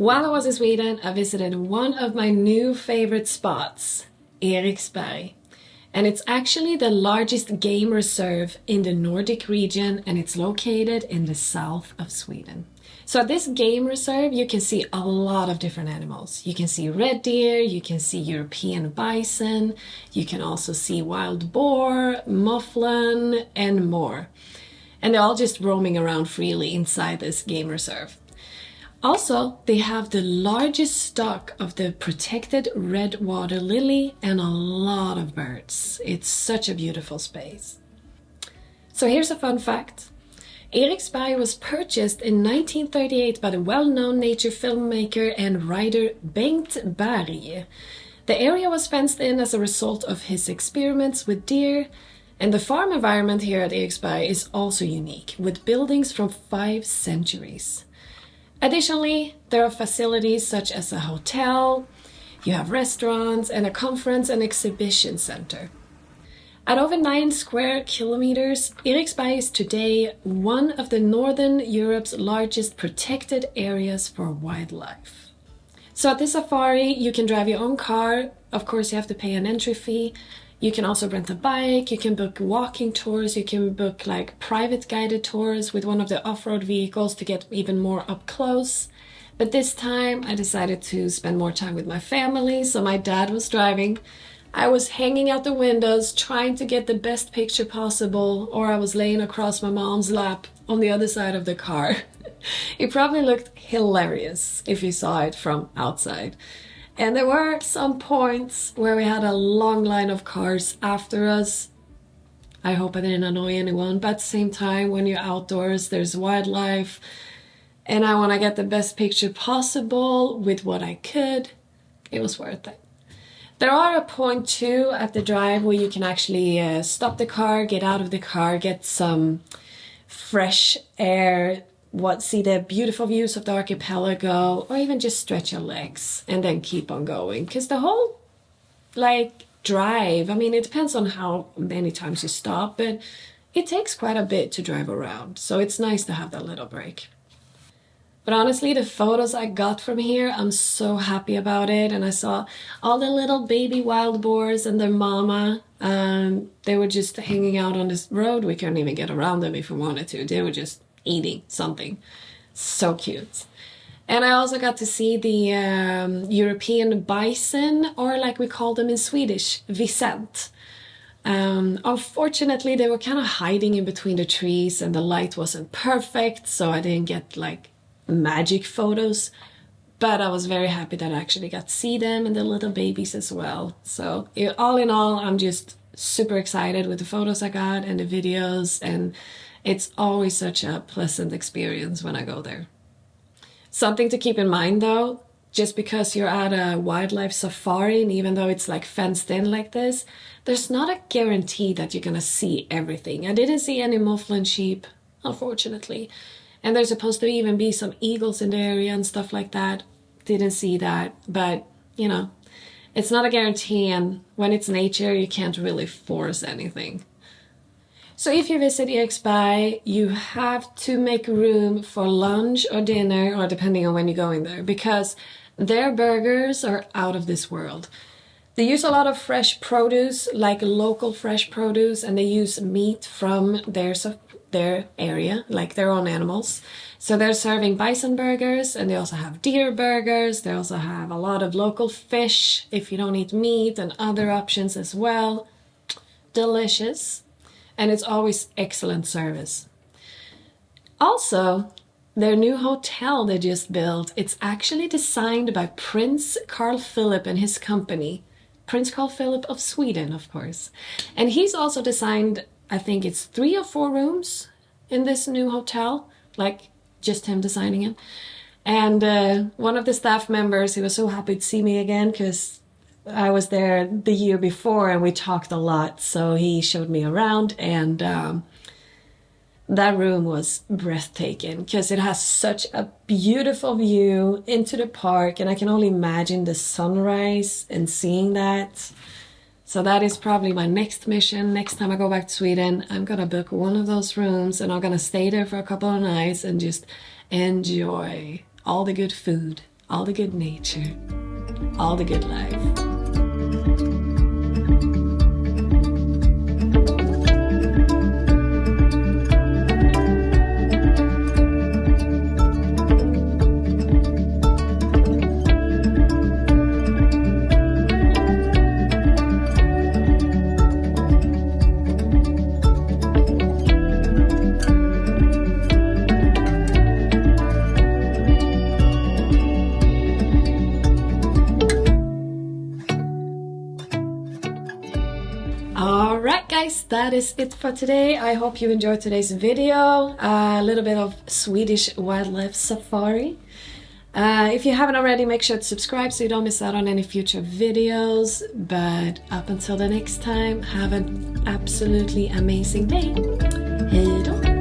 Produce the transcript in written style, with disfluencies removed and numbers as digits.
While I was in Sweden, I visited one of my new favorite spots, Eriksberg. And it's actually the largest game reserve in the Nordic region, and it's located in the south of Sweden. So at this game reserve, you can see a lot of different animals. You can see red deer, you can see European bison, you can also see wild boar, mouflon, and more. And they're all just roaming around freely inside this game reserve. Also, they have the largest stock of the protected red water lily and a lot of birds. It's such a beautiful space. So here's a fun fact. Eriksberg was purchased in 1938 by the well-known nature filmmaker and writer Bengt Berg. The area was fenced in as a result of his experiments with deer, and the farm environment here at Eriksberg is also unique, with buildings from 5 centuries. Additionally, there are facilities such as a hotel, you have restaurants, and a conference and exhibition center. At over 9 square kilometers, Eriksberg is today one of the Northern Europe's largest protected areas for wildlife. So at this safari, you can drive your own car. Of course, you have to pay an entry fee. You can also rent a bike, you can book walking tours, you can book like private guided tours with one of the off-road vehicles to get even more up close. But this time I decided to spend more time with my family, so my dad was driving. I was hanging out the windows trying to get the best picture possible, or I was laying across my mom's lap on the other side of the car. It probably looked hilarious if you saw it from outside. And there were some points where we had a long line of cars after us. I hope I didn't annoy anyone, but at the same time, when you're outdoors, there's wildlife, and I want to get the best picture possible with what I could. It was worth it. There are a point too at the drive where you can actually stop the car, get out of the car, get some fresh air, see the beautiful views of the archipelago, or even just stretch your legs and then keep on going. Because the whole drive, I mean, it depends on how many times you stop, but it takes quite a bit to drive around. So it's nice to have that little break. But honestly, the photos I got from here, I'm so happy about it. And I saw all the little baby wild boars and their mama. They were just hanging out on this road. We couldn't even get around them if we wanted to. They were just eating something. So cute. And I also got to see the European bison, or like we call them in Swedish, Vicente. Unfortunately, they were kind of hiding in between the trees and the light wasn't perfect, so I didn't get magic photos. But I was very happy that I actually got to see them and the little babies as well. So all in all, I'm just super excited with the photos I got and the videos, and it's always such a pleasant experience when I go there. Something to keep in mind though, just because you're at a wildlife safari, and even though it's fenced in like this, there's not a guarantee that you're gonna see everything. I didn't see any mouflon sheep, unfortunately. And there's supposed to even be some eagles in the area and stuff like that. Didn't see that, but it's not a guarantee, and when it's nature, you can't really force anything. So if you visit Eriksberg, you have to make room for lunch or dinner, or depending on when you're going there, because their burgers are out of this world. They use a lot of fresh produce, like local fresh produce, and they use meat from their area, like their own animals. So they're serving bison burgers, and they also have deer burgers. They also have a lot of local fish if you don't eat meat, and other options as well. Delicious. And it's always excellent service. Also, their new hotel they just built, it's actually designed by Prince Carl Philip and his company. Prince Carl Philip of Sweden, of course. And he's also designed, I think it's 3 or 4 rooms in this new hotel, just him designing it. And one of the staff members, he was so happy to see me again because I was there the year before and we talked a lot. So he showed me around, and that room was breathtaking because it has such a beautiful view into the park, and I can only imagine the sunrise and seeing that. So that is probably my next mission. Next time I go back to Sweden, I'm gonna book one of those rooms and I'm gonna stay there for a couple of nights and just enjoy all the good food all the good nature, all the good life. Alright guys, that is it for today. I hope you enjoyed today's video. A little bit of Swedish wildlife safari. If you haven't already, make sure to subscribe so you don't miss out on any future videos. But up until the next time, have an absolutely amazing day. Hej då!